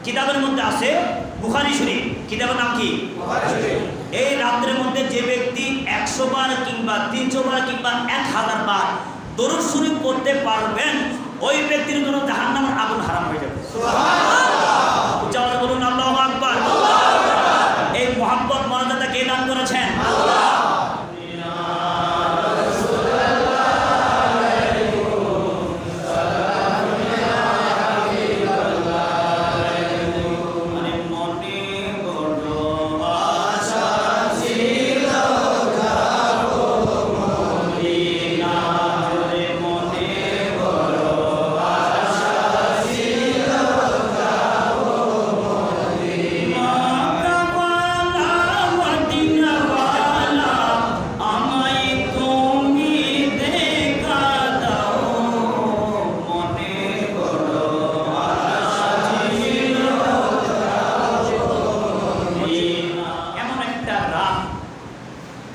কিতাবের মধ্যে আছে বুখারী শরীফ, কিতাবের নাম কি? এই রাত্রের মধ্যে যে ব্যক্তি 100 বার কিংবা 300 বার কিংবা 1000 বার দরুদ শরীফ পড়তে পারবেন, ওই ব্যক্তির জন্য জাহান্নামের আগুন হারাম হয়ে যাবে। সুবহানাল্লাহ, উচ্চারণ বলুন আল্লাহু আকবার। এই মহব্বত মর্যাদা কে দান করেছেন? আল্লাহ।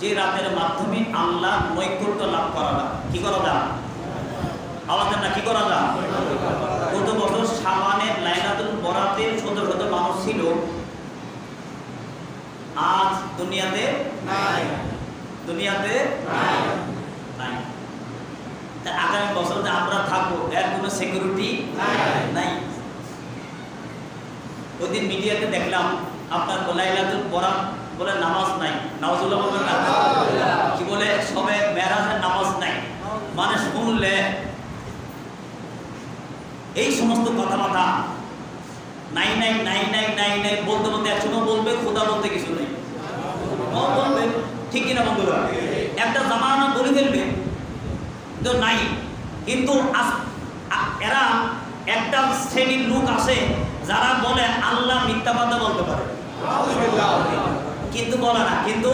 যে রাতের মাধ্যমে আল্লাহ নৈকট্য লাভ করা যায়, কি করা যায়? আওয়াজ না, কি করা যায়? গত বছর শাবানের লাইলাতুল বরাতে শত শত মানুষ ছিল, আজ দুনিয়াতে নাই, দুনিয়াতে নাই। তা আগামী বছর যে আমরা থাকবো এর কোনো সিকিউরিটি নাই। ওই দিন মিডিয়াতে দেখলাম আপনার লাইলাতুল বরাত বলে নামাজ নাই, নাউজুবিল্লাহ বলবেন না, কি বলে সবে মেরাজের নামাজ নাই। মানে শুনলে এই সমস্ত কথাবার্তা নাই নাই নাই নাই নাই নাই বলতে বলতে একসময় বলবে খোদা বলতে কিছু নেই, বলবে ঠিক কিনা বন্ধুরা? একটা জামানা বলে ফেলবে তো নাই। কিন্তু এরা একটা শ্রেণীর লোক আছে যারা বলে আল্লাহ মিথ্যা কথা বলতে পারে, কিন্তু বলে না, কিন্তু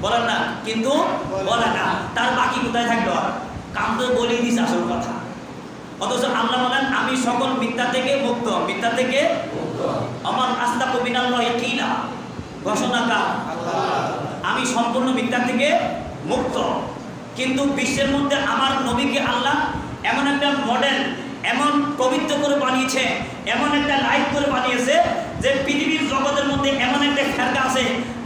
বলেন না, কিন্তু বলে না। তার বাকি কোথায় থাকলো? কাম তো বলেই দিস আসল কথা। অথচ আল্লাহ বলেন আমি সকল মিথ্যা থেকে মুক্ত, মিথ্যা থেকে আমার আস্তাকু মিনাল্লাহি কিলা, ঘোষণাকার আমি সম্পূর্ণ মিথ্যা থেকে মুক্ত। কিন্তু বিশ্বের মধ্যে আমার নবীকে আল্লাহ এমন একটা মডেল, এমন পবিত্র করে বানিয়েছে, এমন একটা লাইফ করে বানিয়েছে যে পৃথিবীর জগতের মধ্যে এমন একটা ফেরকা আছে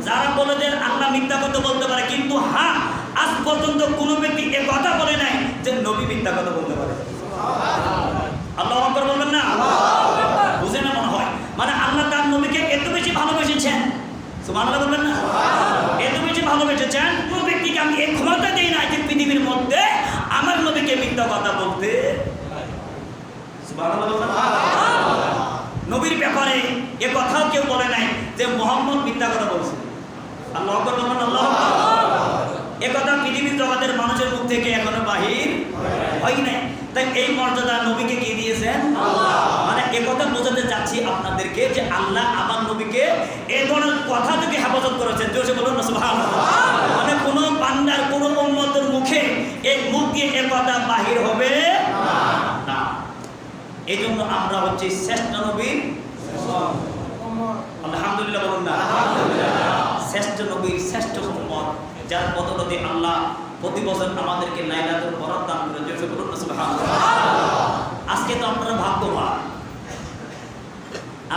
যারা বলে যে আল্লাহ মিথ্যা কথা বলতে পারে, কিন্তু হ্যাঁ আজ পর্যন্ত কোনো ব্যক্তি এ কথা বলে নাই যে নবী মিথ্যা কথা বলতে পারে। আল্লাহু আকবার বলবেন না? বুঝে না মনে হয়? মানে আল্লাহ তার নবীকে এত বেশি ভালোবেসেছেন, সুবহানাল্লাহ বলবেন না? এত বেশি ভালোবেসেছেন কোন ব্যক্তিকে আমি এই ক্ষমতা দেই না যে পৃথিবীর মধ্যে আমার নবীকে মিথ্যা কথা বলতে। সুবহানাল্লাহ বলবেন না? নবীর ব্যাপারে এ কথাও কেউ বলে নাই যে মুহাম্মদ মিথ্যা কথা বলছে। আল্লাহু আকবার বলবেন, আল্লাহু আকবার। এ কথা পৃথিবীর জগতের মানুষের মুখ থেকে এখনো বাহির হয় নাই। তাই এই মর্যাদা নবীকে কি দিয়েছেন? আল্লাহ। মানে এ কথা বোঝাতে চাচ্ছি আপনাদেরকে যে আল্লাহ আমার নবীকে এই ধরনের কথা থেকে হেফাজত করেছেন। জোরে বলুন না সুবহানাল্লাহ। মানে কোন বান্দার কোন উম্মতের মুখে এই মুখ দিয়ে এ কথা বাহির হবে না। এই জন্য আমরা হচ্ছে শ্রেষ্ঠ নবীর আলহামদুলিল্লাহ বলুন না, শ্রেষ্ঠ নবীর শ্রেষ্ঠ উম্মত, যার বদৌলতে আল্লাহ প্রতি বছর আমাদেরকে লাইলাতুল বরাত দান করে। জোরে বলুন না সুবহানাল্লাহ। আজকে তো আপনারা ভাগ্যবান।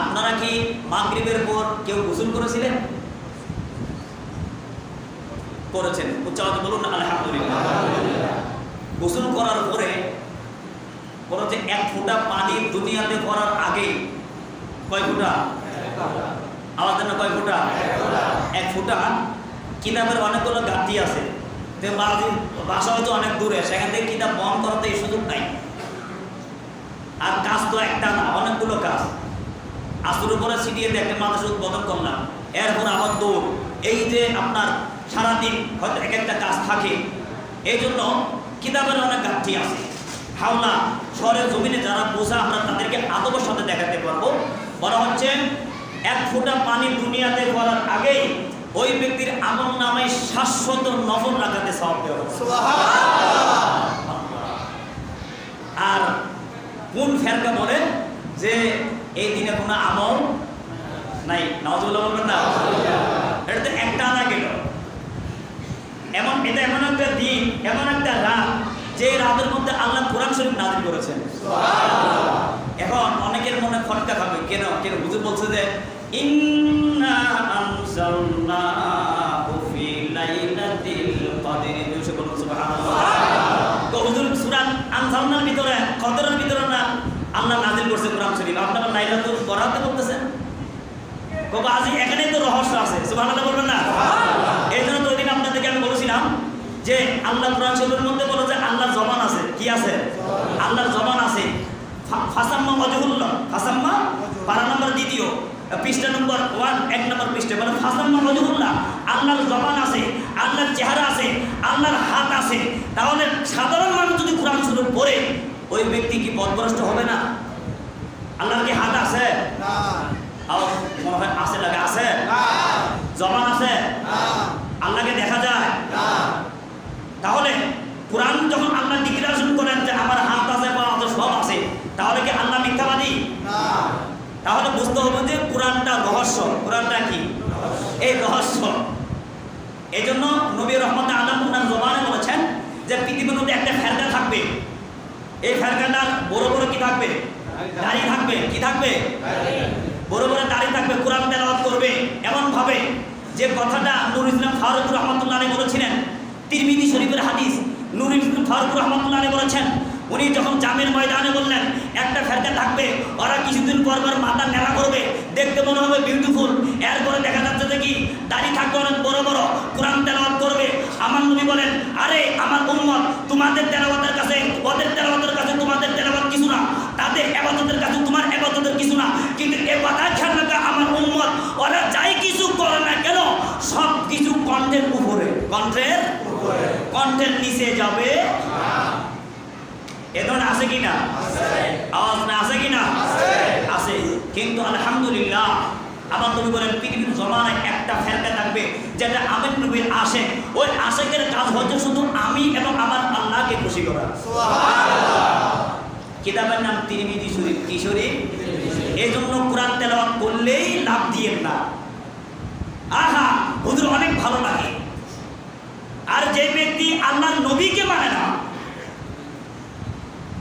আপনারা কি মাগরিবের পর কেউ গোসল করেছিলেন? করেছেন, উচ্চারণ বলুন না আলহামদুলিল্লাহ। গোসল করার পরে বলতে এক ফোঁটা পানি দুনিয়াতে পড়ার আগে কয় ফোঁটা? আওয়াজ না, কয় ফোঁটা? এক ফোঁটা। কিতাবের অনেকগুলো ঘাটতি আছে, বাসা হয়তো অনেক দূরে, সেখান থেকে কিতাব বন্ধ করাতে এই সুযোগ নাই। আর কাজ তো একটা না, অনেকগুলো কাজ। আসর উপরে ছিটিয়ে দিয়ে একটা মাদ্রাসা উদ্বোধন করলাম, এরপর আবার দৌড়। এই যে আপনার সারাদিন হয়তো এক একটা কাজ থাকে, এই জন্য কিতাবের অনেক ঘাটতি আছে। হাওলা শহরের জমিনে যারা বোঝা আমরা তাদেরকে আদবের সাথে দেখাতে পারবো। বলা হচ্ছে এক ফোঁটা পানি দুনিয়াতে পড়ার আগেই ওই ব্যক্তির আমল নামায় 700 নফল রাকাতে সওয়াব দেওয়া হবে। সুবহানাল্লাহ। আর কোন ফেরকা বলে যে এই দিনে কোনো আমল নাই? নাউজুবিল্লাহ বলবেন না? এটা তো একটা আনা গেল। এটা এমন একটা দিন, এমন একটা রাত যে রাতের মধ্যে আল্লাহ কোরআন শরীফ নাযিল করেছেন। সুবহানাল্লাহ। এখন অনেকের মনে খটকা খাবে, কেন কেন হুজুর বলছে যে ইন্না আনজালনাহু ফি লাইলাতিল কদর, দুইশো বলুন সুবহানাল্লাহ। তো হুজুর সূরা আনজালনার ভিতরে কদরের ভিতরে না আল্লাহ নাযিল করছে কোরআন শরীফ, আপনারা লাইলাতুল কদরতে বলতেছেন। বাবা আজ এখানেই তো রহস্য আছে, সুবহানাল্লাহ বলবেন না? এই জন্য তো ওই দিন আপনাদেরকে আমি বলেছিলাম যে আল্লাহ কোরআন শরীফের মধ্যে বলে যে আল্লাহর জবান আছে। কি আছে? আল্লাহর জবান আছে। ফাসাম্মা ওয়াজহুল্লাহ, ফাসাম্মা পারা নম্বর দ্বিতীয় পৃষ্ঠা নম্বর 1 এক নম্বর পৃষ্ঠা বলে ফাসাম্মা ওয়াজহুল্লাহ, আল্লাহর জবান আছে, আল্লাহর চেহারা আছে, আল্লাহর হাত আছে। তাহলে সাধারণ মানুষ যদি কোরআন শরীফ পড়ে ওই ব্যক্তি কি পথভ্রষ্ট হবে না? আল্লাহর কি হাত আছে? না। আর মনে হয় আছে, লাগে আছে? না। জবান আছে? না। আল্লাহকে দেখা যায়? না। তাহলে কোরআন যখন আল্লাহ ডিক্লারেশন করেন যে আমার হাত আছে বা আমার সব আছে, তাহলে কি আল্লাহ মিথ্যাবাদী? না। তাহলে বুঝতে হবে যে কোরআনটা রহস্য। কোরআনটা কি? এই রহস্য। এই জন্য নবী রহমতে আলম ওনার জবানে বলেছেন যে পৃথিবীর মধ্যে একটা ফেরকা থাকবে, এই ফেরকাটার বড় বড় কি থাকবে? দাড়ি থাকবে। কি থাকবে? বড় বড় দাড়ি থাকবে। কোরআন তেলাওয়াত করবে এমন ভাবে যে কথাটা নুরুল ইসলাম ফারুক রহমতুল্লাহ আলাইহি বলেছিলেন, তিরমিজি শরীফের হাদিস। নুরুল ইসলাম ফারুক রহমতুল্লাহ আলাইহি বলেছেন, উনি যখন জামের ময়দানে বললেন একটা ফেরকা থাকবে, ওরা কিছুদিন পর পর মাথা নেড়া করবে, দেখতে মনে হবে বিউটিফুল, এরপরে দেখা যাচ্ছে যে কি দাড়ি থাকবে অনেক বড় বড়, কোরআন তেলাওয়াত করবে। আমার নবী বলেন, আরে আমার উম্মত, তোমাদের তেলাওয়াতের কাছে ওদের তেলাওয়াতের কাছে তোমাদের তেলাওয়াত কিছু না, তাদের ইবাদতের কাছে তোমার ইবাদতের কিছু না, কিন্তু এ কথা খেয়াল রাখা আমার উম্মত, ওরা যাই কিছু করে না কেন সব কিছু কণ্ঠের উপরে, কণ্ঠের উপরে, কণ্ঠের নিচে যাবে না। এ ধরনের আছে কিনা? আওয়াজ না আছে কিনা? আছে। কিন্তু আলহামদুলিল্লাহ আমার নবী বলেন পৃথিবীর জমানায় একটা ফেরকা থাকবে যেটা আমার নবীর আশেক, ওই আশেকের কাজ হচ্ছে শুধু আমি এবং আমার আল্লাহকে খুশি করা। কিতাবের নাম তিরমিজি শরীফ। কি শরীফ? এই জন্য কোরআন তেলাওয়াত করলেই লাভ দিয়েন না। আহা হুজুর অনেক ভালো লাগে। আর যে ব্যক্তি আল্লাহর নবীকে মানে না,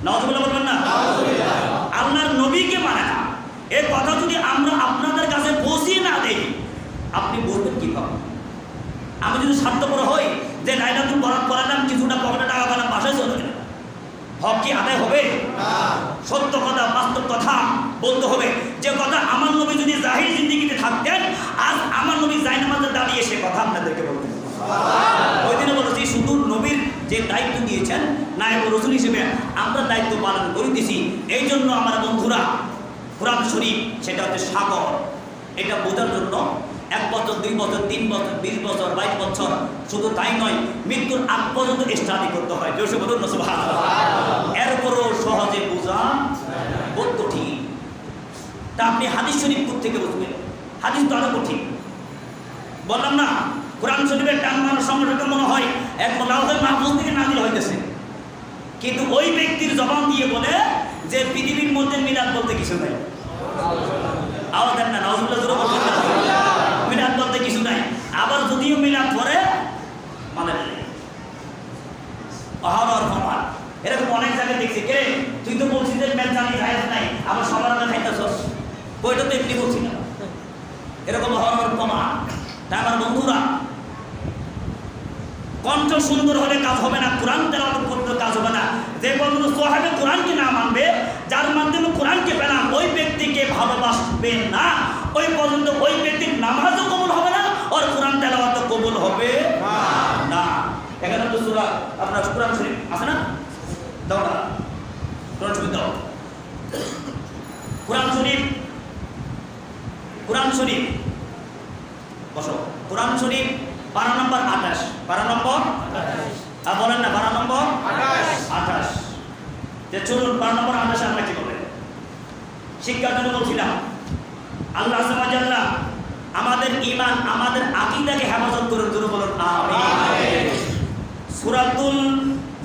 নাউযুবিল্লাহ বলবেন না? আল্লাহর নবীকে মানে না, এই কথা যদি আমরা আপনাদের কাছে পৌঁছিয়ে না দেই, আপনি বলবেন কিভাবে? আমি যদি স্বার্থপর হই যে লাইলাতুল বরাত করালাম, কিছুটা পকেটে টাকা পেলাম, বাসায় চলে গেলাম, হক কি আদায় হবে? সত্য কথা, বাস্তব কথা বলতে হবে। যে কথা আমার নবী যদি জাহির জিন্দেগিতে থাকতেন, আজ আমার নবী জায়নামাজে দাঁড়িয়ে সে কথা আপনাদেরকে বলতেন। ওই দিনে বলেছি শুধু নবীর যে দায়িত্ব দিয়েছেন নায়েব রাসূল হিসেবে আমরা দায়িত্ব পালন করিতেছি। এই জন্য আমার বন্ধুরা কোরআন শরীফ সেটা হচ্ছে সাগর। এটা বোঝার জন্য 1 বছর 2 বছর 3 বছর 20 বছর 22 বছর, শুধু তাই নয় মৃত্যুর আগ পর্যন্ত স্টাডি করতে হয়। জোরে বলুন না সুবহানাল্লাহ। এরপরও সহজে বোঝা বহুত কঠিন। তা আপনি হাদিস শরীফ থেকে বুঝবেন? হাদিস তো আরো কঠিন। বললাম না কোরআন শরীফের টান মারার সঙ্গে সঙ্গে মনে হয় এক লাউহের মাহফুজ থেকে নাযিল হইতেছে, কিন্তু ওই ব্যক্তির জবান দিয়ে বলে যে পৃথিবীর মধ্যে মিলাদ বলতে কিছু নাই। আওয়াজ দেন না, নাউজুবিল্লাহ জোরে বলবেন না। মিলাদ বলতে কিছু নাই। আবার যদিও মিলাদ করে মানে অহরর প্রমাণ। এরকম অনেক জায়গায় দেখছি, কে তুই তো বলছিস যে মেল জানি জায়েজ নাই, আবার সবার আগে খাইতেছস, ওইটা তো এমনি বলছি না। এরকম অহরর প্রমাণ। তাই আমার বন্ধুরা, কণ্ঠ সুন্দর হলে কাজ হবে না, কোরআন তেলাওয়াত করতে কাজ হবে না। যে পর্যন্ত সাহাবে কোরআনকে না মানবে, যার মাধ্যমে কোরআনকে পেলাম, ওই ব্যক্তিকে ভালোবাসবে না, ওই পর্যন্ত ওই ব্যক্তির নামাজও কবুল হবে না, ওর কোরআন তেলাওয়াত কবুল হবে না। এখানে তো সূরা আপনার কোরআন শরীফ আছে না? দাও না, কোরআন শরীফ দাও। কোরআন শরীফ, কোরআন শরীফ বসো। কোরআন শরীফ 12 নম্বর 28, 12 নম্বর 28 বলেন না, 12 নম্বর 28। যে চলুন 12 নম্বর 28 আমরা কি বলেন শিক্ষার জন্য বলছিলাম। আল্লাহ সুবহানাহু ওয়া তাআলা আমাদের ঈমান, আমাদের আকীদাকে হেফাজত করুন। জোরে বলুন আমিন। সূরাতুল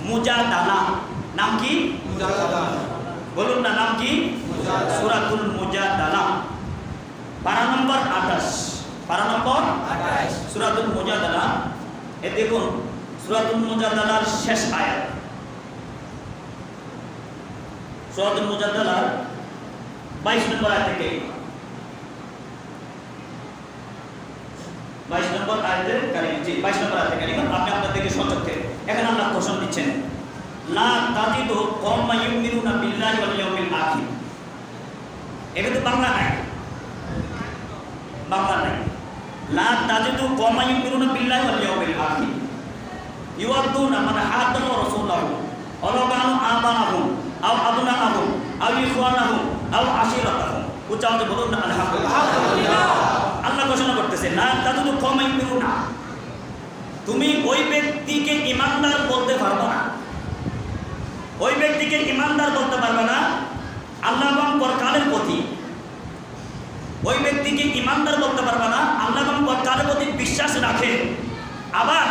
মুজাদালা, নাম কি? মুজাদালা। বলুন না, নাম কি? মুজাদালা। সূরাতুল মুজাদালা 12 নম্বর 28, 12 নম্বর 28 সূরাতুল মুজাদালা। এ দেখুন সূরাতুল মুজাদালার শেষ আয়াত। সূরাতুল মুজাদালার 22 নম্বর আয়াত থেকে 22 নম্বর আয়াতের কারিম, জি 22 নম্বর আয়াতের কারিম আপনি আপনাদেরকে সচক্ষে এখানে আল্লাহ ঘোষণা দিচ্ছেন, লা তাজিদু কওমান ইউমিনুনা বিল্লাহি ওয়াল ইয়াউমিল আখির। এটা তো বাংলা নাই, বাংলা নাই। লা তাজিদু কওমান ইউমিনুনা বিল্লাহি ওয়াল ইয়াউমিল আখির ইউআদুনা মান হাদাল্লাহু ওয়া রাসূলাহু ওয়ালাউ কানু আবাহুম আও আবনাহুম আও ইখওয়ানাহুম আও আশিরাতাহুম। উচ্চারণ বলুন না আলহামদুলিল্লাহ। আল্লাহ ঘোষণা করতেছে, লা তাজিদু কওমান ইউমিনুনা, তুমি ওই ব্যক্তিকে ঈমানদার বলতে পারবে না, ওই ব্যক্তিকে ঈমানদার বলতে পারবে না আল্লাহ এবং পরকালের প্রতি, ওই ব্যক্তিকে ঈমানদার বলতে পারবে না আল্লাহ এবং পরকালের প্রতি বিশ্বাস রাখে। আবার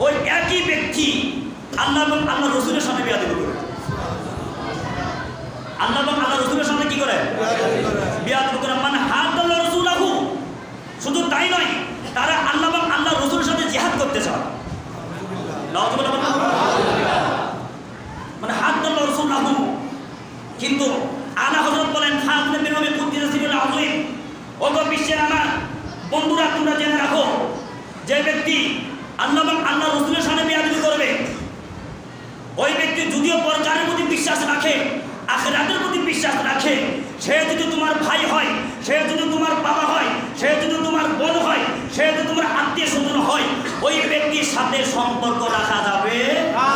ওই একই ব্যক্তি আল্লাহ এবং আল্লাহ রসুলের সামনে বেয়াদবি করে, আল্লাহ এবং আল্লাহ রসুলের সামনে কি করে? বেয়াদবি করে। মানে হাদাল্লাহু রাসূলাহু, শুধু তাই নয়, তারা আল্লাহ এবং আল্লাহ রসুলের সাথে জিহাদ করতে চায়। মানে হাদাল্লাহু রাসূলাহু। কিন্তু আলা হযরত বলেন, খাতমে নবী কুদ্দিস সিরুল আযীম, ওগো বিশ্বের আমার বন্ধুরা, তোমরা জেনে রাখো, যে ব্যক্তি আল্লাহ এবং আল্লাহ রসুলের সামনে বেয়াদবি করবে, ওই ব্যক্তি যদিও পরকালের প্রতি বিশ্বাস রাখে, আখিরাতের প্রতি বিশ্বাস রাখে, সে যদি তোমার ভাই হয়, সে যদি তোমার বাবা হয়, সে যদি তোমার বোন হয়, সে যদি তোমার আত্মীয় স্বজন হয়, ওই ব্যক্তির সাথে সম্পর্ক রাখা যাবে না।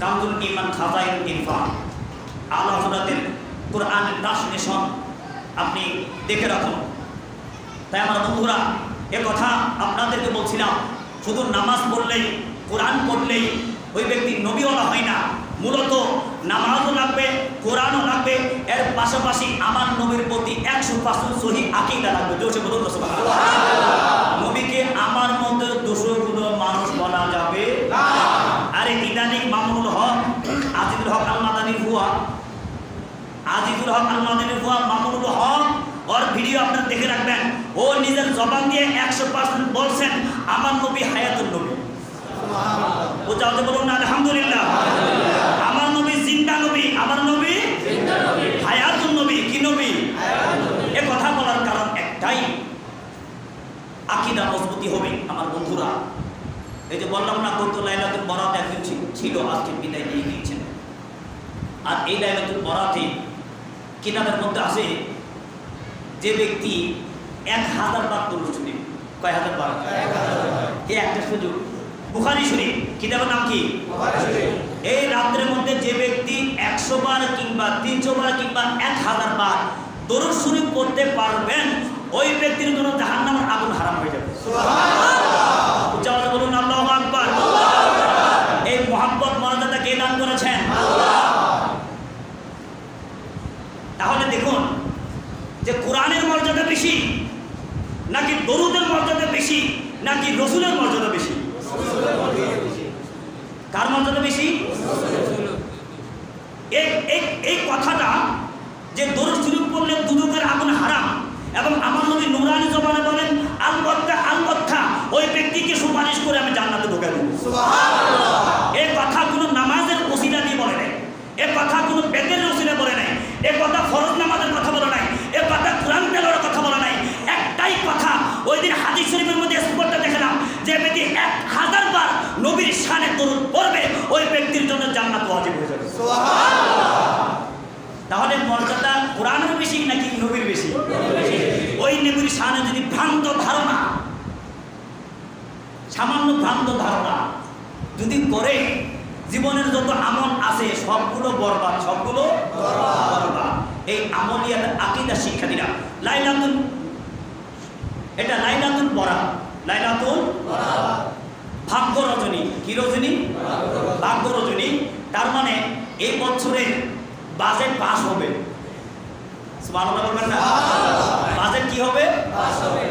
কামদুল ঈমান খাজাইন ইরফান, আল্লাহ হযরতের কোরআনের ট্রান্সলেশন আপনি দেখে রাখুন। তাই আমার বন্ধুরা, এ কথা আপনাদেরকে বলছিলাম, শুধু নামাজ পড়লেই, কোরআন পড়লেই ওই ব্যক্তি নবীওয়ালা হয় না। মূলত নামাজও লাগবে, কোরআনও লাগবে, এর পাশাপাশি আমার নবীর প্রতি 100% সহিহ আকীদা লাগবে। জোরে বলুন সুবহানাল্লাহ। নবীকে আমার মতো দোষগুলো মানুষ বলা যাবে না। আরে ইদানিং মামুনুল হক, আজিজুল হক আল মাদানী হুয়া, আজিজুল হক আল মাদানী হুয়া মামুনুল হক, ওর ভিডিও আপনারা দেখে রাখবেন। ও নিজের জবান দিয়ে 100% বলছেন আমার নবী হায়াতুল নবী। ও যাওতে বলুন না আলহামদুলিল্লাহ। আমার নবী জিন্দা নবী, আমার নবী জিন্দা নবী, হায়াতুল নবী। কি নবী? এ কথা বলার কারণ একটাই, আকীদা মজবুতি হবে আমার বন্ধুরা। এই যে বললাম না, গত লাইলাতুল বরাত একদিন ছিল, আজকে বিদায় দিয়ে দিয়েছেন। আর এই লাইলাতুল বরাতে কিতাবের মধ্যে আছে, যে ব্যক্তি 1000 বার দরুদ শরীফ, কয় হাজার বার? 1000। এই একটা সুযোগ, বুখারী শরীফ, কিতাবের নাম কি? বুখারী শরীফ। এই রাতের মধ্যে যে ব্যক্তি 100 বার কিংবা 300 বার কিংবা 1000 বার দরুদ শরীফ পড়তে পারবেন, ওই ব্যক্তির জন্য জাহান্নামের আগুন হারাম হয়ে যাবে। সুবহানাল্লাহ। উচ্চারণ বলুন আল্লাহু আকবার। এই মুহাব্বত মর্যাদা কে দান করেছেন? আল্লাহ। তাহলে দেখুন যে কোরআনের মর্যাদা বেশি নাকি দরুদের মর্যাদা বেশি নাকি রসুলের মর্যাদা বেশি? কার মর্যাদা বেশি? এই কথাটা যে দরুদ শরীফ পড়লে দুদকের আগুন হারাম, এবং আমার নবী নূরানী জবানে বলেন আলবত্তা ওই ব্যক্তিকে সুপারিশ করে আমি জান্নাতে ঢুকাই দেব। সুবহানাল্লাহ। এই কথা কোনো নামাজের ওসিলা দিয়ে বলে নাই, এ কথা কোনো বেদের ওসিলা বলে নাই, এ কথা ফরজ নামাজের কথা বলে নাই, এ কথা কোরআন তেলাওয়াতের কথা বলে নাই। একটাই কথা, ওই দিন হাদিস শরীফের মধ্যে স্পষ্ট দেখলাম, যে ব্যক্তি 1000 বার নবীর শানে দরুদ পড়বে, ওই ব্যক্তির জন্য জান্নাত ওয়াজিব হয়ে যাবে। সুবহানাল্লাহ। তাহলে মর্যাদা কোরআনের বেশি নাকি নবীর বেশি? ওই নবীর শানে যদি ভ্রান্ত ধারণা, সামান্য ভ্রান্ত ধারণা যদি করে, জীবনের যত আমল আছে সবগুলো বরবাদ, সবগুলো বরবাদ। এই আমলিয়াত আকীদা শিক্ষা দিলাম। লাইলাতুল, এটা লাইলাতুল বরাত, লাইলাতুল বরাত, ভাগ্য রজনী। কি রজনী? ভাগ্য রজনী। তার মানে এই বছরের বাজেট পাস হবে। সুবহানাল্লাহ বলবেন না? বাজেট কি হবে?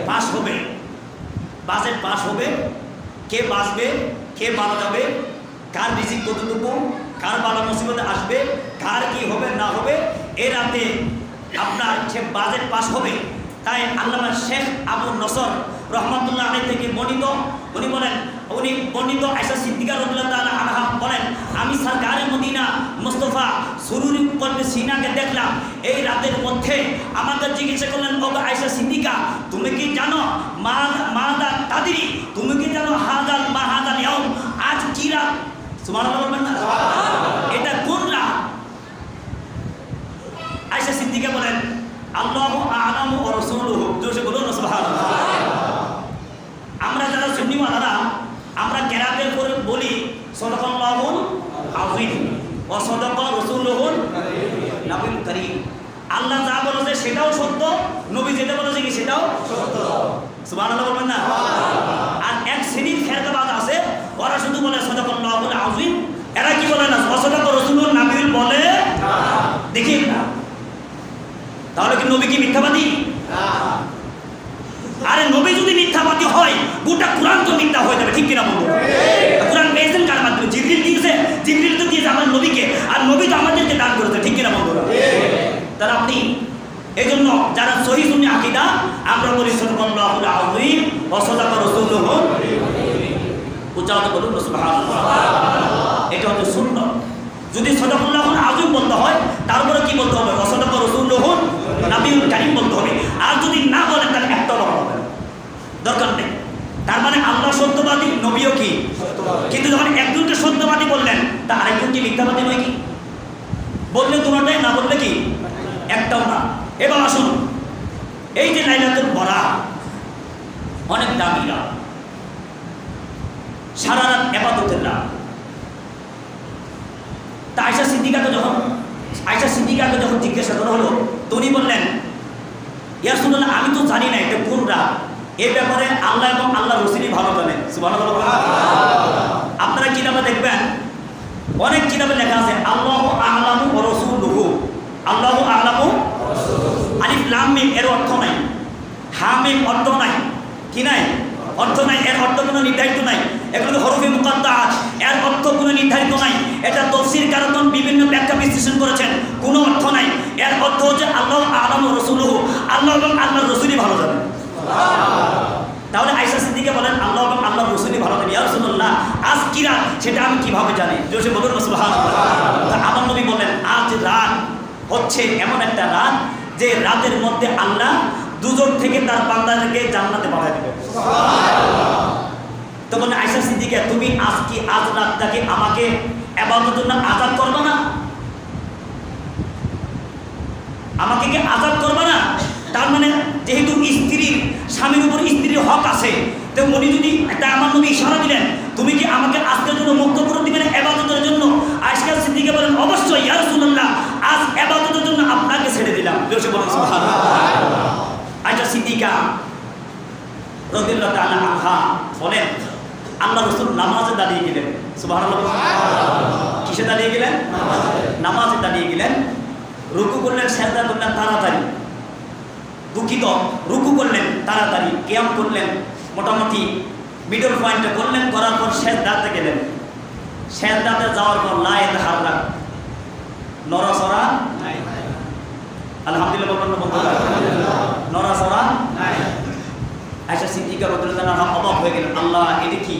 পাস হবে। বাজেট পাস হবে। কে বাঁচবে, কে মারা যাবে, কার রিজিক কতটুকু, কার বালা মুসিবত আসবে, কার কি হবে না হবে, এ রাতে আপনার সে বাজেট পাস হবে। তাই আল্লামা শেখ আবু নসর রহমাতুল্লাহ আলাইহি থেকে বর্ণিত, উনি বলেন, উনি বর্ণিত আয়েশা সিদ্দিকা রাদিয়াল্লাহু তাআলা আনহা বলেন, আমি সরকারে মদিনা মুস্তাফা সুরুরি কলবে সিনাকে দেখলাম এই রাতের মধ্যে। আমাকে জিজ্ঞাসা করলেন, ওগো আয়েশা সিদ্দিকা, তুমি কি জানো মাদা তাদিরি, তুমি কি জানো হাজাল বা হাজাল ইয়াউম, আজ কি রাত? সুবহানাল্লাহ বলবেন না? এটা কোন রাত? আয়েশা সিদ্দিকা বলেন, আল্লাহু আ'লামু ওয়া রাসূলুহু। জোরে বলুন সুবহানাল্লাহ। আমরা যারা সুন্নি ওয়ালারা আমরা কেরাতের করে বলি সাদাকাল্লাহুল আযীম ওয়া সাদাকা রাসূলুহুল নবীল কারীম। আল্লাহ যা বলেছে সেটাও সত্য, নবী যেটা বলেছে কি সেটাও সত্য। সুবহানাল্লাহ বলবেন না? আর এক শ্রেণীর ফেরকাবাজ আছে, ওরা শুধু বলে সাদাকাল্লাহুল আযীম, এরা কি বলে না সাদাকা রাসূলুল নবীল বলে না। দেখি না, তাহলে কি নবী কি মিথ্যাবাদী? না। আরে নবী যদি মিথ্যাবাদী হয় গোটা কোরআন তো মিথ্যা হয়ে যাবে, ঠিক কিনা বলুন? কোরআন পেয়েছেন কার মাধ্যমে? জিবরিল দিয়েছে। জিবরিল তো দিয়েছে আমার নবীকে, আর নবী তো আমাদেরকে দান করেছে, ঠিক কিনা বন্ধুরা? তাহলে আপনি এই জন্য যারা সহিহ সুন্নি আকীদা আমরা বলি সাদাকাল্লাহুল আযীম ওয়া সাদাকা রাসূলুহু, উচ্চারণ করুন সুবহানাল্লাহ। এটা হচ্ছে সুন্নাত। যদি সাদাকাল্লাহুল আযীম বলতে হয় তারপরে কি বলতে হবে? ওয়া সাদাকা রাসূলুহু নবীউল কারীম বলতে হবে। আর যদি না বলেন তাহলে একটা বলা হবে, দরকার নেই। তার মানে আল্লাহ সত্যবাদী, নবীও কি সত্যবাদী। কিন্তু যখন একজনকে সত্যবাদী বললেন তা আরেকজন কি মিথ্যাবাদী নয়? কি বললে তোমারটাই, না বললে কি একটাও না। এবার আসুন, এই যে লাইলাতুল বরাত অনেক দামি রাত, সারা রাত ইবাদতের রাত। তা আয়েশা সিদ্দিকাকে যখন জিজ্ঞাসা করা হলো তো উনি বললেন, ইয়া রাসূলুল্লাহ, আমি তো জানি না এটা কোন রাত, এই ব্যাপারে আল্লাহ এবং আল্লাহ রাসূলই ভালো জানেন। সুবহানাল্লাহ। আপনারা কিতাবে দেখবেন, অনেক কিতাবে লেখা আছে আল্লাহু আ'লামু ওয়া রাসূলুহু, আল্লাহু আ'লামু আলিফ লাম মিম এর অর্থ নাই, হা মিম অর্থ নাই, কি নাই? অর্থ নাই, এর অর্থ কোনো নির্ধারিত নাই। এগুলো হরফে মুকাত্তাআত, এর অর্থ কোনো নির্ধারিত নাই। এটা তাফসীরকারগণ বিভিন্ন ব্যাখ্যা বিশ্লেষণ করেছেন, কোনো অর্থ নাই। এর অর্থ হচ্ছে আল্লাহু আ'লামু ওয়া রাসূলুহু, আল্লাহ এবং আল্লাহর রাসূলই ভালো জানেন। তাহলে আয়েশা সিদ্দিকা বলেন আল্লাহ এবং আল্লাহর রাসূলই ভালো জানেন। ইয়া রাসূলুল্লাহ, আজ কি রাত সেটা আমি কিভাবে জানি? জোরে বলুন সুবহানাল্লাহ। তা আমার নবী বলেন, আজ রাত হচ্ছে এমন একটা রাত যে রাতের মধ্যে আল্লাহ দুজক থেকে তার বান্দাদেরকে জান্নাতে পাঠিয়ে দেবে। সুবহানাল্লাহ। তখন আয়েশা সিদ্দিকা, তুমি আজ রাতটাকে আমাকে ইবাদতের জন্য আযাদ করবে না? আমাকে কি আযাদ করবে না? তার মানে যেহেতু স্ত্রীর স্বামীর উপর স্ত্রীর হক আছে, তো উনি যদি একটা আমার নবী ইশারা দিলেন, তুমি কি আমাকে আজকের জন্য মুক্ত করে দিবেন ইবাদতের জন্য? আয়েশা সিদ্দিকা বলেন, অবশ্যই ইয়া রাসূলুল্লাহ, আজ ইবাদতের জন্য আপনাকে ছেড়ে দিলাম। জোরে বলুন সুবহানাল্লাহ। আয়েশা সিদ্দিকা রাদিয়াল্লাহু তাআলা আনহা বলেন, আল্লাহ রাসূল নামাজে দাঁড়িয়ে গেলেন। সুবহানাল্লাহ। কিসে দাঁড়িয়ে গেলেন? নামাজে দাঁড়িয়ে গেলেন। রুকু করলেন, সিজদা করলেন তাড়াতাড়ি, দুঃখিত, রুকু করলেন তাড়াতাড়ি, কিয়াম করলেন মোটামুটি মিডল পয়েন্টে করলেন, করার পর সিজদাতে গেলেন। সিজদাতে যাওয়ার পর লা ইয়াতাহাররাক, নড়াচড়া নাই। আলহামদুলিল্লাহ বলবেন না বন্ধুরা? নড়াচড়া নাই। আয়েশা সিদ্দিকা রাদিয়াল্লাহু আনহা অবাক হয়ে গেলেন, আল্লাহ এটা কি?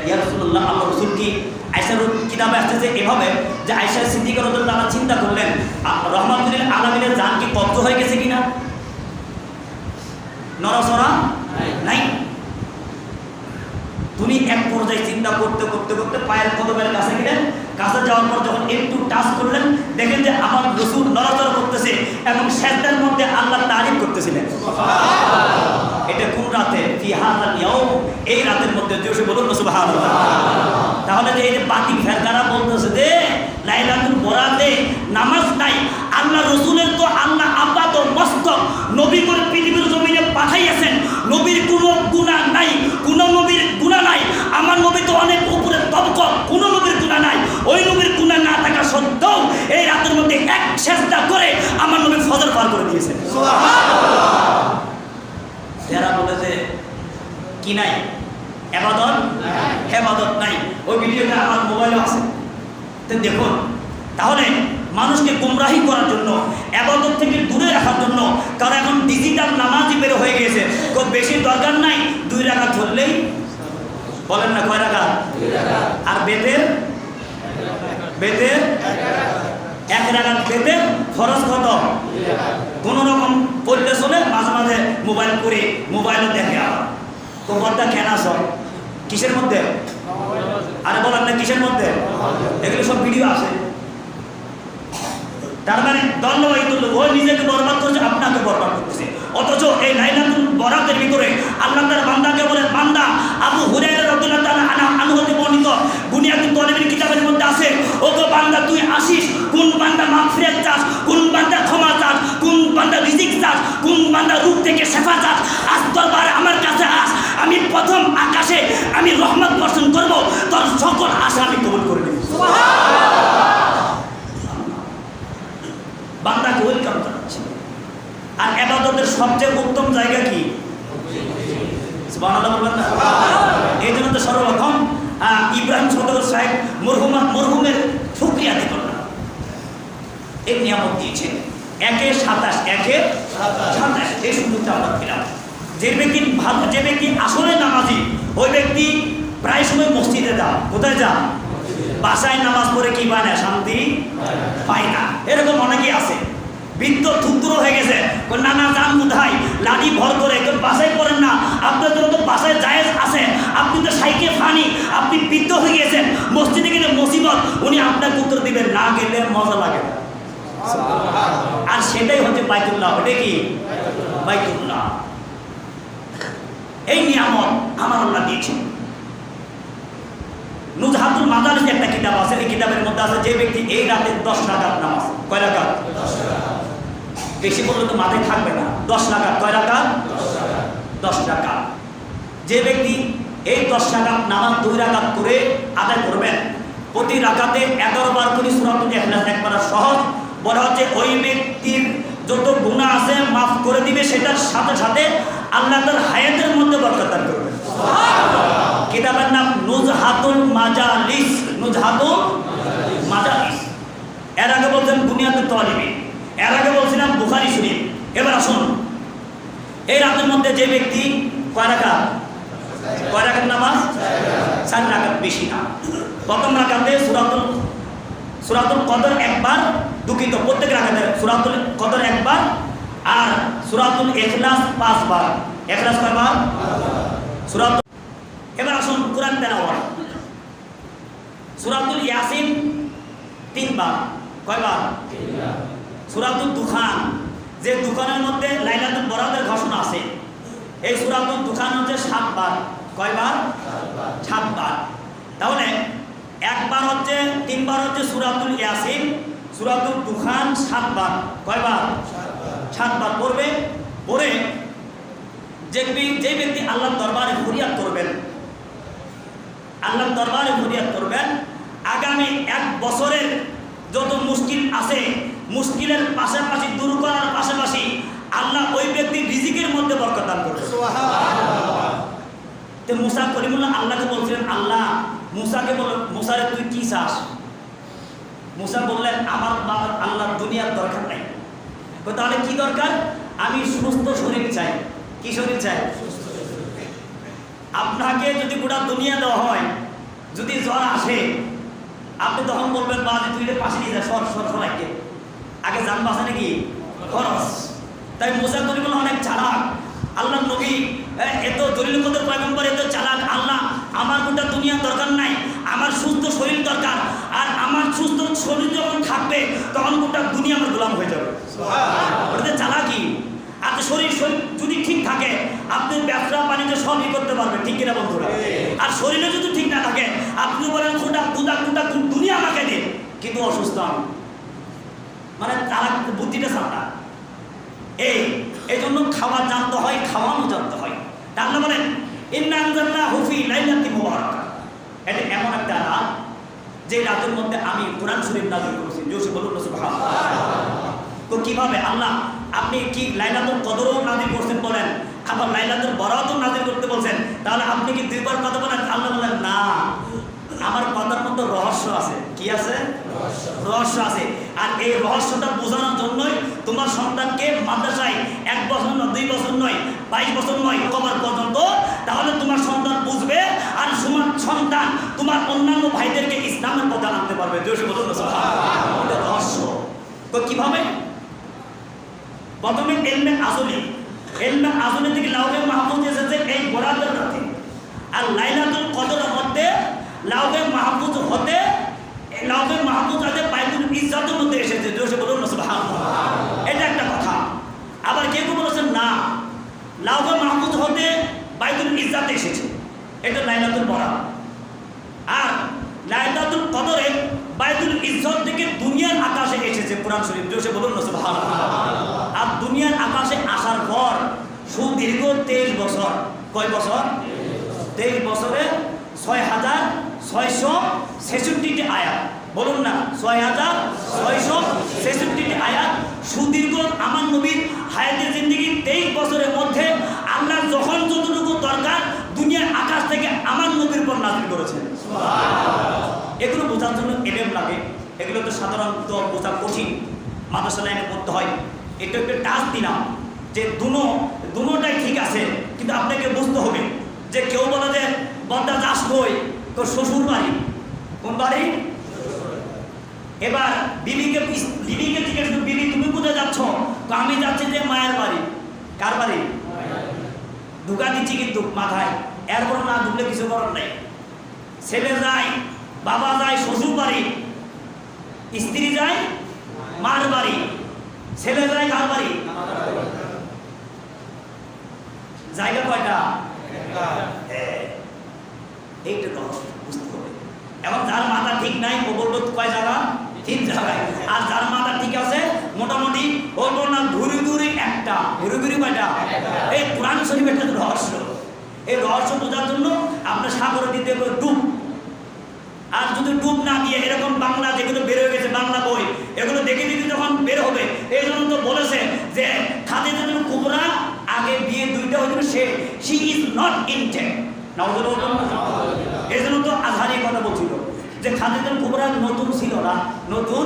ইয়া রাসূলুল্লাহ, আল্লাহ রাসূল কি? আয়েশার কিতাবে আসছে এভাবে যে আয়েশা সিদ্দিকা রাদিয়াল্লাহু আনহা চিন্তা করলেন রাহমাতুল আলামিনের জান কি কব্জ হয়ে গেছে কিনা? নড়াচড়া নাই। তুমি এক পর্যায়ে চিন্তা করতে করতে করতে পায়ের কদমের কাছে গেলেন। কাছে যাওয়ার পর যখন একটু টাচ করলেন, দেখেন যে আমার রাসূল নড়াচড়া করতেছে এবং সিজদার মধ্যে আল্লাহ তারিফ করতেছিলেন। সুবহানাল্লাহ। এটা কোন রাতে? ফি হাযাল ইয়াউম, এই রাতের মধ্যে। জোরে বলুন সুবহানাল্লাহ। তাহলে যে এই যে বাতিল ফেরকারা বলতেছে যে লাইলাতুল বরাতে নামাজ নাই, আল্লাহ রাসূলের তো আল্লাহ আপাত মস্তক নবী করে পৃথিবীর জমিনে পাঠাইয়াছেন, নবীর কোনো গুনাহ নাই, কোনো নবীর গুনাহ নাই। আমার নবী তো অনেক উপরে তবকা, কোনো নবীর গুনাহ নাই। ওই নবীর গুনাহ না থাকা সত্ত্বেও এই রাতের মধ্যে এক সিজদা করে আমার নবী ফজর পার করে দিয়েছেন। সুবহানাল্লাহ। যারা বলে যে কি নাই, ইবাদত ইবাদত নাই, ওই ভিডিওটা আমার মোবাইলে আছে, তো দেখুন। তাহলে মানুষকে গুমরাহি করার জন্য, ইবাদত থেকে দূরে রাখার জন্য, কারণ এখন ডিজিটাল নামাজই বের হয়ে গেছে, খুব বেশি দরকার নাই, 2 রাকাত ধরলেই, বলেন না কয় রাকাত? 2 রাকাত। আর বেতের 1 রাকাত পেতে ফরজ কত? কোন রকম পড়লে চলে, মাঝে মাঝে মোবাইল করে মোবাইলে দেখে আবার। তো পর্দা কেন আছো? কিসের মধ্যে? আরে বলেন না কিসের মধ্যে? এগুলো সব ভিডিও আছে। তার মানে ওই নিজেকে বরবাদ করছে, আপনাকে বরবাদ করতেছে। অথচ এই লাইলাতুল বরাতের ভিতরে আল্লাহ তার বান্দাকে বলে, বান্দা আবু হুরায়রা রাদিয়াল্লাহু তাআলা আনহু হতে বর্ণিত বুনিয়াদুত তালিবের কিতাবের মধ্যে আছে, ওগো বান্দা তুই আসিস, কোন বান্দা মাগফিরাত চাস, কোন বান্দা ক্ষমা চাস, কোন বান্দা রিজিক চাস, কোন বান্দা রূপ থেকে শেফা চাস, আজ দরবারে আমার কাছে আস, আমি প্রথম আকাশে আমি রহমত বর্ষণ করব, তোর সকল আশা আমি কবুল করে নেব। বান্দাকে ওয়েলকাম জানাচ্ছে। আর ইবাদতের সবচেয়ে উত্তম জায়গা কি? সুবহানাল্লাহ বলবেন না? এই জন্য তো সর্বপ্রথম ইব্রাহিম সদর সাহেব মরহুমের শুকরিয়া আদায় করলেন। এই নিয়ামত দিয়েছেন 1-27 এই সুযোগটা আমরা পেলাম। যে ব্যক্তি আসলে নামাজি, ওই ব্যক্তি প্রায় সময় মসজিদে যান। কোথায় যান? বাসায় নামাজ পড়ে কি পায় না? শান্তি পায় না। এরকম অনেকেই আছে, বৃদ্ধ থুতরো হয়ে গেছে, নানা যান কোথায়, লাঠি ভর করে বাসায় পড়েন না। আপনার জন্য তো বাসায় জায়েজ আছে, আপনি তো সাইকেল ফানি, আপনি বৃদ্ধ হয়ে গেছেন, মসজিদে গেলে মুসিবত, উনি আপনাকে উত্তর দিবেন, না গেলে মজা লাগে। আর সেটাই হচ্ছে বাইতুল্লাহ। ওটা কি? বাইতুল্লাহ। এই নিয়ামত আমার আল্লাহ দিয়েছেন। নুজহাতুল মাদারিস একটা কিতাব আছে, এই কিতাবের মধ্যে আছে যে ব্যক্তি এই রাতে 10 রাকাত নামাজ, কয় রাকাত? 10 রাকাত। বেশি বললে তো মাথায় থাকবে না। 10 রাকাত, কয় রাকাত? 10 রাকাত। যে ব্যক্তি এই 10 রাকাত নামাজ 2 রাকাত করে আদায় করবেন, প্রতি রাকাতে 11 বার করে সূরাতুল ইখলাস একবার সহজ বলা হচ্ছে, ওই ব্যক্তির যত গুনাহ আছে মাফ করে দিবে, সেটার সাথে সাথে আল্লাহ তার হায়াতের মধ্যে বরকত দান করবেন। সুবহানাল্লাহ। কিতাবের নাম নুজহাতুল মাজালিস। নুজহাতুল মাজালিস। এর আগে বলছেন বুনিয়াদুত তালিবিন, এর আগে বলছিলাম বুখারী শরীফ। এবার আসুন, এই রাতের মধ্যে যে ব্যক্তি কয় রাকাত নামাজ? 4 রাকাত, বেশি না। প্রথম রাকাতে সূরাতুল কদর একবার, দুঃখিত প্রত্যেক রাকাতে সূরাতুল কদর একবার, আর সূরাতুল ইখলাস 5 বার। ইখলাস কয়বার? সূরাতুল। এবার আসুন কোরআন তেলাওয়াত। সূরাতুল ইয়াসিন 3 বার। কয়বার? 3 বার। সূরাতুল দুখান, যে দুখানের মধ্যে লাইলাতুল বরাতের ঘোষণা আছে, এই সূরাতুল দুখান হচ্ছে 7 বার। কয়বার? 7 বার। তাহলে একবার হচ্ছে, 3 বার হচ্ছে সূরাতুল ইয়াসিন, সূরাতুল দুখান 7 বার। কয়বার? 7 বার পড়বে। পড়ে যে ব্যক্তি আল্লাহর দরবারে ফরিয়াদ করবেন, আল্লাহর দরবারে ফরিয়াদ করবেন, আগামী 1 বছরের যত মুশকিল আছে, মুশকিলের পাশাপাশি দূর করার পাশাপাশি আল্লাহ ওই ব্যক্তির রিজিকের মধ্যে বরকত দান করবেন। সুবহানাল্লাহ। তো মুসা কলিমুল্লাহ আল্লাহকে বলছিলেন, আল্লাহ মুসাকে বল, মুসারে তুই কি চাস? মুসা বললেন, আমার আল্লাহ দুনিয়ার দরকার নাই। তাহলে কি দরকার? আমি সুস্থ শরীর চাই। কি শরীর চাই? আপনাকে যদি গোটা দুনিয়া দেওয়া হয়, যদি জ্বর আসে, আপনি তখন বলবেন, বাজে তুই পাশে নিয়ে যা, সরাইকে আগে জান বাঁচে নাকি খরচ। তাই মুসা কলিমুল্লাহ অনেক চালাক। আল্লাহ নবী এত দলিল কদর পয়গম্বর এত চালাক, আল্লাহ আমার গোটা দুনিয়া দরকার নাই, আমার সুস্থ শরীর দরকার, আর আমার সুস্থ শরীর যখন থাকবে তখন গোটা দুনিয়া আমার গোলাম হয়ে যাবে। সুবহানাল্লাহ। ওটাতে চালাকি। আর শরীর যদি ঠিক থাকে, আপনি ব্যবসা বাণিজ্য সবই করতে পারবেন, ঠিক কিনা বন্ধুরা? আর শরীরে যদি ঠিক না থাকে, আপনি বলেন গোটা দুনিয়া আমাকে দিন, কিন্তু অসুস্থ আমি, মানে চালাক বুদ্ধিটা সামনা। এই জন্য খাওয়া জানতে হয়, খাওয়ানো জানতে হয়। আল্লাহ বলেন, ইন্না আনজালনাহু ফি লাইলাতিন মুবারাকাহ। এটা এমন একটা রাত, যে রাতের মধ্যে আমি কোরআন শরীফ নাযিল করেছি। জোরে বলুন সুবহানাল্লাহ। তো কিভাবে আল্লাহ, আপনি কি লাইলাতুল কদরও নাযিল করছেন বলেন, আবার লাইলাতুল বরাতও নাযিল করতে বলছেন, তাহলে আপনি কি দুইবার কথা বলেন? আল্লাহ বলেন, না, আমার কথার মধ্যে রহস্য আছে। কি আছে? রহস্য আছে। আর এই রহস্যটা বোঝানোর জন্যই তোমার সন্তানকে মাদ্রাসায় 1 বছর নয়, 2 বছর নয়, 22 বছর নয়, কবর পর্যন্ত, তাহলে তোমার সন্তান বুঝবে, আর তোমার সন্তান তোমার অন্যান্য ভাইদেরকে ইসলামের পথে আনতে পারবে। জোরে বলুন সুবহানাল্লাহ। এটা রহস্য। তো কিভাবে? প্রথমে ইলমে আজলি থেকে লাউহে মাহফুজ এসেছে এই বরাতের রাতে, আর লাইলাতুল কদরের মধ্যে লাউহে মাহফুজ হতে লাউহে মাহফুজ আছে বাইতুল ইজ্জাতের মধ্যে এসেছে। জোরে বলুন না সুবহানাল্লাহ। এটা একটা কথা। আবার কেউ বলেছেন না, লাউহে মাহফুজ হতে বাইতুল ইজ্জাতে এসেছে, এটা লাইলাতুল বরাত। আর লাইলাতুল কদরে বাইতুল ইজ্জত থেকে দুনিয়ার আকাশে এসেছে কোরআন শরীফ। জোরে বলুন না সুবহানাল্লাহ। আর দুনিয়ার আকাশে আসার পর সুদীর্ঘ 23 বছর, কয় বছর? 23 বছরে 6666টি আয়াত, বলুন না 6666টি আয়াত সুদীর্ঘ আমার নবীর হায়াতের জিন্দেগি 23 বছরের মধ্যে আল্লাহ যখন যতটুকু দরকার দুনিয়ার আকাশ থেকে আমার নবীর উপর নাযিল করেছেন। এগুলো বোঝার জন্য এলেম লাগে, এগুলো তো সাধারণত বোঝা কঠিন, মাদ্রাসা লাইনে পড়তে হয়। এটা একটা টাচ দিলাম যে দুটোটাই ঠিক আছে, কিন্তু আপনাকে বুঝতে হবে যে কেউ বলে যে বদ্দা দাস কই, তোর শ্বশুর বাড়ি। কোন বাড়ি? এবার বিবিকে জিজ্ঞেস করো, বিবি তুমি কোথায় যাচ্ছ? তো আমি যাচ্ছি যে মায়ের বাড়ি। কার বাড়ি? ঢুকা দিচ্ছি কিন্তু মাথায়, এরপর না ঢুকলে কিছু করার নেই। ছেলে যায়, বাবা যায় শ্বশুর বাড়ি, স্ত্রী যায় মার বাড়ি, ছেলে যায় কার বাড়ি? জায়গা কয়টা? এইটা তো বুঝতে হবে। এবং যার মাথা ঠিক নাই ও বলবো কয় জায়গা? 3 জায়গায়। আর যার মাথা ঠিক আছে মোটামুটি ও বলবো না ঘুরি একটা। ঘুরি কয়টা? এই কোরআন শরীফের একটা রহস্য। এই রহস্য বোঝার জন্য আপনার সাগরে দিতে হবে ডুব। আর যদি ডুব না দিয়ে এরকম বাংলা যেগুলো বের হয়ে গেছে বাংলা বই, এগুলো দেখে দিতে যখন বের হবে, এই জন্য তো বলেছে যে খাদিজাতুল কুবরা আগে বিয়ে 2টা হয়েছিল, শি ইজ নট ইনটেক্ট। এই জন্য তো আজহারি কথা বলছিল যে খাদিজাতুল কুবরা নতুন ছিল না, নতুন।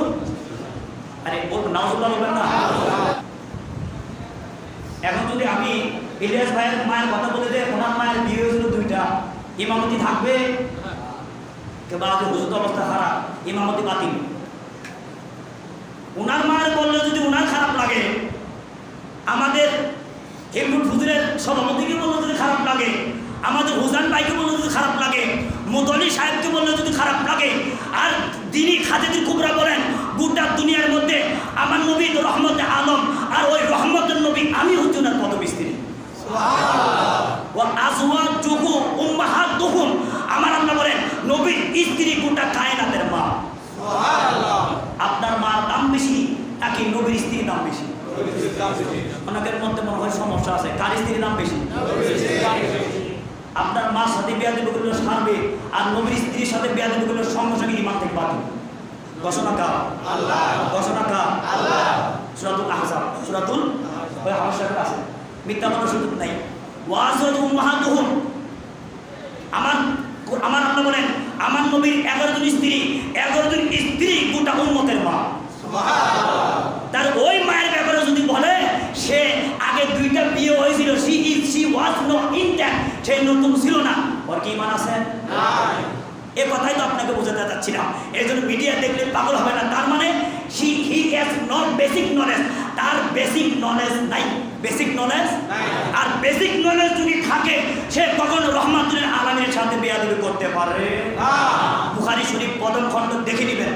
আরে নাউজুবিল্লাহ বলবেন না। এখন যদি আমি ইলিয়াস ভাইয়ের মায়ের কথা বলে যে ওনার মায়ের বিয়ে হয়েছিল 2টা, ইমামতি থাকবে? হুজুর অবস্থা খারাপ, ইমামতি বাতিল। উনার মায়ের বললে যদি উনার খারাপ লাগে, আমাদের হেলমুট হুজুরের সভাপতিকে বললে যদি খারাপ লাগে, আমাদের হুসান ভাইকে বললে যদি খারাপ লাগে, মুদলি সাহেবকে বললে যদি খারাপ লাগে, আর দিনী খাদিজাতুল কুবরা বলেন গোটা দুনিয়ার মধ্যে আমার নবী তো রহমতে আলম, আর ওই রহমতের নবী আমি হচ্ছি ওনার পদম স্ত্রী। আমার আল্লাহ বলেন নবীর স্ত্রী গোটা কায়নাতের মা। আপনার মার দাম বেশি নাকি নবীর স্ত্রীর দাম বেশি? অনেকের মধ্যে মনে হয় সমস্যা আছে, কার স্ত্রীর দাম বেশি? আপনার মার সাথে বেয়াদবি করলে সারবে, আর নবীর স্ত্রীর সাথে বেয়াদবি করলে সঙ্গে সঙ্গে ইমান থেকে বাতিল। ঘোষণা কার? আল্লাহ। ঘোষণা কার? আল্লাহ। সূরাতুল আহজাব, সূরাতুল আহজাব আছে, মিথ্যা বলার সুযোগ নাই। ওয়াজওয়াজু উম্মাহাতুহুম, আমার আল্লাহ বলেন আমার নবীর 11 জন স্ত্রী, 11 জন স্ত্রী গোটা উম্মতের মা। সুবহানাল্লাহ। তার ওই মায়ের ব্যাপারে যদি বলে সে আগে 2টা বিয়ে হয়েছিল, she was not intact, সে নতুন ছিল না, ওর কি ঈমান আছে? নাই। এই কথাই তো আপনাকে বোঝাতে চাচ্ছিলাম। এই জন্য মিডিয়া দেখলে পাগল হবে না, তার মানে he has not basic knowledge, তার বেসিক নলেজ নাই, বেসিক নলেজ নাই। আর বেসিক নলেজ যদি থাকে সে কখনো রহমাতুল আলামিনের সাথে বেয়াদবি করতে পারে না। বুখারী শরীফ প্রথম খণ্ড দেখে নেবেন,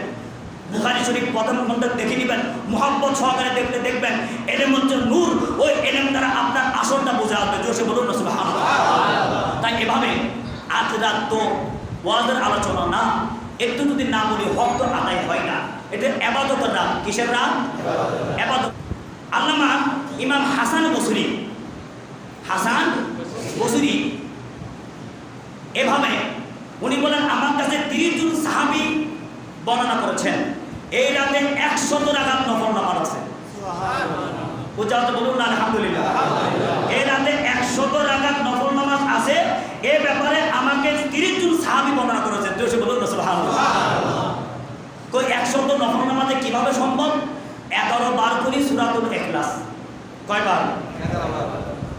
বুখারী শরীফ প্রথম খণ্ড দেখে নেবেন, মুহাব্বত সহকারে দেখলে দেখবেন এলেম হচ্ছে নূর, ওই এলেম দ্বারা আপনার আসলটা বোঝা হবে। জোরে বলুন না সুবহানাল্লাহ। তাই এভাবে আজ রাত তো ওয়াজের আলোচনা না, একটু যদি না বলি হক তো আদায় হয় না। এটা ইবাদতের রাত। কিসের রাত? ইবাদত। আল্লামা ইমাম হাসান বসরি এভাবে উনি বলেন আমার কাছে 30 জন সাহাবী বর্ণনা করেছেন এই রাতে 100 রাকাত নফল নামাজ আছে। সুবহানাল্লাহ। উচ্চারণ বলুন না আলহামদুলিল্লাহ। এই রাতে 100 রাকাত নফল নামাজ আছে, এই ব্যাপারে আমাকে 30 জন সাহাবী বর্ণনা করেছেন। জোরে বলুন না সুবহানাল্লাহ। কই 100 নফল নামাজে কিভাবে সম্ভব? 11 বার করি সূরাতুল ইখলাস। কয়বার?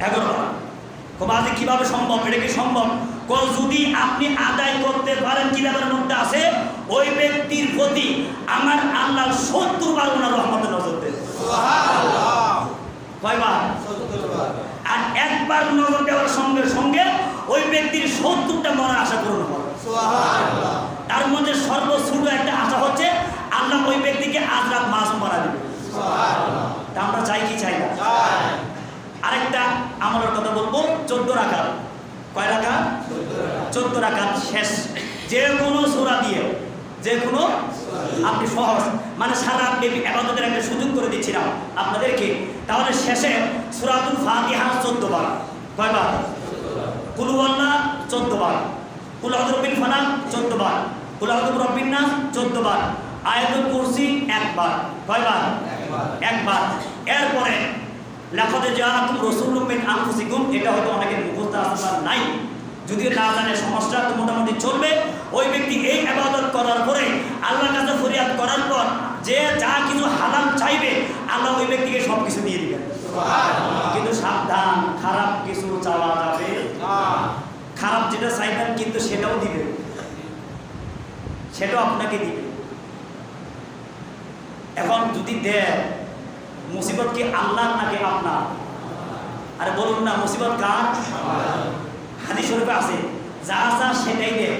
11 বার। কোবাজে কিভাবে সম্ভব? এটা কি সম্ভব? যদি আপনি আদায় করতে পারেন কিতাবের মধ্যে আছে ওই ব্যক্তির প্রতি আমার আল্লাহ 70 বার ওনার রহমতের নজর দেন। কয়বার? আর একবার নজর দেওয়ার সঙ্গে সঙ্গে ওই ব্যক্তির 70টা মনের আশা পূরণ হয়। তার মধ্যে সর্বছোট একটা আশা হচ্ছে আল্লাহ ওই ব্যক্তিকে আজ রাত মাসুম বানা দেবে। তা আমরা চাই কি চাই না? আরেকটা আমলের কথা বলবো, 14 রাকাত। কয় রাকাত? 14 রাকাত শেষ যে কোনো সূরা দিয়ে, যে কোনো আপনি সহজ মানে সারা ব্যাপী ইবাদতের একটা সুযোগ করে দিচ্ছিলাম আপনাদেরকে। তাহলে শেষে সূরাতুল ফাতিহা 14 বার। কয়বার? কুল হুয়াল্লাহ 14 বার, কুল আউযু বিল ফালাক 14 বার, কুল আউযু বিরাব্বিন নাস 14 বার, আয়াতুল কুরসি 1 বার। কয়বার? 1 বার। এরপরে লাকাদ জাআকুম রাসূলুম মিন আনফুসিকুম, এটা হয়তো অনেকের মুখস্থ আছে বা নাই, যদিও না জানে সমস্যা তো মোটামুটি চলবে। ওই ব্যক্তি এই ইবাদত করার পরে আল্লাহর কাছে ফরিয়াদ করার পর যে যা কিছু হালাল চাইবে আল্লাহ ওই ব্যক্তিকে সব কিছু দিয়ে দিবেন। কিন্তু সাবধান, খারাপ কিছু চাওয়া যাবে না। খারাপ যেটা চাইবেন কিন্তু সেটাও দিবে, সেটাও আপনাকে দিবে। এখন যদি দেয়, মুসিবত কি আল্লাহর নাকি আপনার? আরে বলুন না, মুসিবত কার? হাদিস শরীফে আছে যা যা সেটাই দেয়,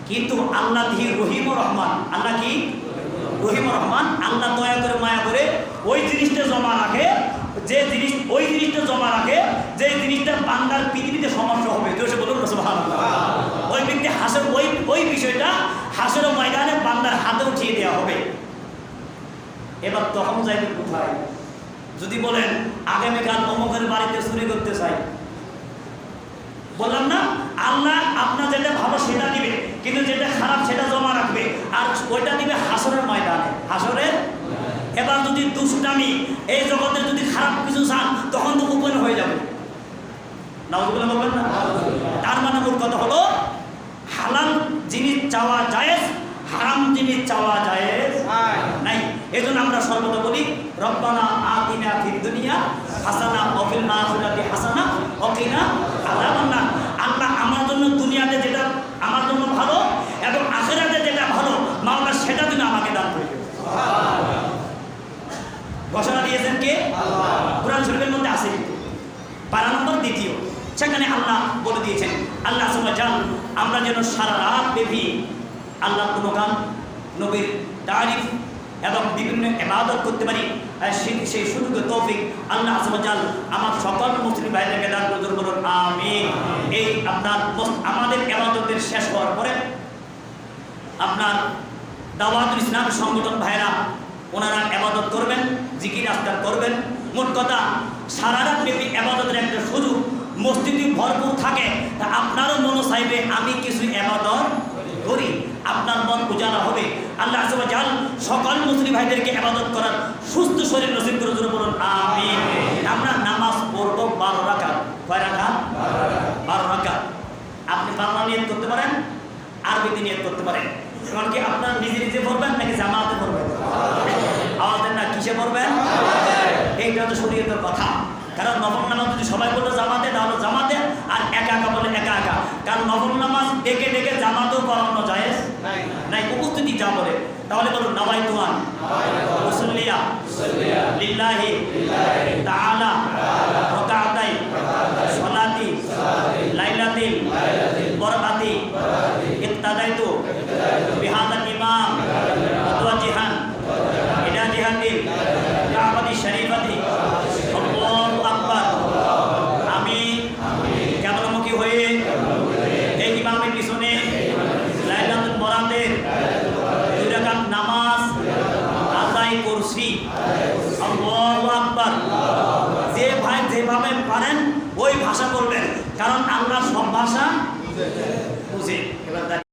কিন্তু আল্লাহ দিহি রহিম রহমান। আল্লাহ কি? রহিম রহমান। আল্লাহ দয়া করে মায়া করে ওই জিনিসটা জমা রাখে, যে জিনিস ওই জিনিসটা জমা রাখে যে জিনিসটা বান্দার পৃথিবীতে সমস্যা হবে। জোরে বলুন সুবহানাল্লাহ। ওই ব্যক্তি হাসর ওই বিষয়টা হাসরের ময়দানে বান্দার হাতে উঠিয়ে দেওয়া হবে। এবার তখন যাইবে কোথায়? যদি বলেন আগামীকাল অমুকের বাড়িতে চুরি করতে চাই, বললাম না আল্লাহ আপনার যেটা ভালো সেটা দিবে, কিন্তু যেটা খারাপ সেটা জমা রাখবে, আর ওইটা দিবে হাসরের ময়দানে। হাসরের এবার যদি দুষ্টামি এই জগতে যদি খারাপ কিছু চান তখন তো উপেন হয়ে যাবে। নাউজুবিল্লাহ বলবেন না? তার মানে মূল কথা হলো হালাল জিনিস চাওয়া জায়েজ, হারাম জিনিস চাওয়া জায়েজ নাই। এজন্য আমরা সর্বদা বলি রব্বানা আতিনা ফিদ দুনিয়া হাসানা ওয়া ফিল আখিরাতি হাসানা ওয়া কিনা আযাবান নার। আল্লাহ আমার জন্য দুনিয়াতে যেটা আমার জন্য ভালো এবং আখিরাতে যেটা ভালো মাওলা সেটা তুমি আমাকে দান করে দিও। সুবহানাল্লাহ। ঘোষণা দিয়েছেন কে? আল্লাহ। কুরআন শরীফের মধ্যে আছে পারা নম্বর 2, সেখানে আল্লাহ বলে দিয়েছেন আল্লাহ সুবহানাহু আমরা যেন সারা রাত ব্যাপী আল্লাহর গুণগান, নবীর তারিফ এবং বিভিন্ন ইবাদত করতে পারি, সেই সুযোগ তৌফিক আল্লাহ সুবহানাহু আমার সকল মুসলিম ভাইদেরকে দান করুন। বলুন আমিন। এই আপনার আমাদের ইবাদতের শেষ হওয়ার পরে আপনার দাওয়াতুল ইসলাম সংগঠন ভাইরা ওনারা ইবাদত করবেন, জিকির আজকার করবেন। মোট কথা সারা রাত ব্যাপী ইবাদতের একটা সুযোগ মসজিদে ভরপুর থাকে। তা আপনারও মনে চাইবে আমি কিছু ইবাদত করি, আপনার মন উজালা হবে। আল্লাহ সুবহানাহু সকল মুসলিম ভাইদেরকে ইবাদত করার সুস্থ শরীর নসিব করে দিন। বলুন আমিন। আমরা নামাজ পড়ব 12 রাকাত। কয় রাকাত? 12 রাকাত। আপনি বাংলা নিয়ত করতে পারেন, আরবিতে নিয়ত করতে পারেন। এখন কি আপনার নিজে নিজে পড়বেন নাকি জামাতে পড়বেন? আওয়াজ দেন না, কিসে পড়বেন? এইটা তো শরীয়তের কথা। কারণ নফল নামাজ যদি সবাই বলতো জামাতে তাহলে জামাতে, আর একা একা বলে একা একা। কারণ নফল নামাজ ডেকে ডেকে জামাতেও পড়ানো জায়েজ নাই, উপস্থিতি যা বলে। তাহলে বলুন নাওয়াইতু আন উসাল্লিয়া লিল্লাহি তাআলা রাকাতাই সালাতি লাইলাতিল বরকাতি ইক্তাদাইতু বিহাদাল ইমাম মুতাওয়াজ্জিহান ইলা জিহাতিল কাবাতি শরীফাতি। আল্লাহু আকবার। আমি কেবলমুখী হয়ে এই ইমামের পিছনে লাইলাতুল বরাতের 2 রাকাত নামাজ আদায় করছি। আল্লাহু আকবার। যে ভাই যেভাবে পারেন ওই ভাষা বলবেন, কারণ আল্লাহ সব ভাষা বুঝে। এবার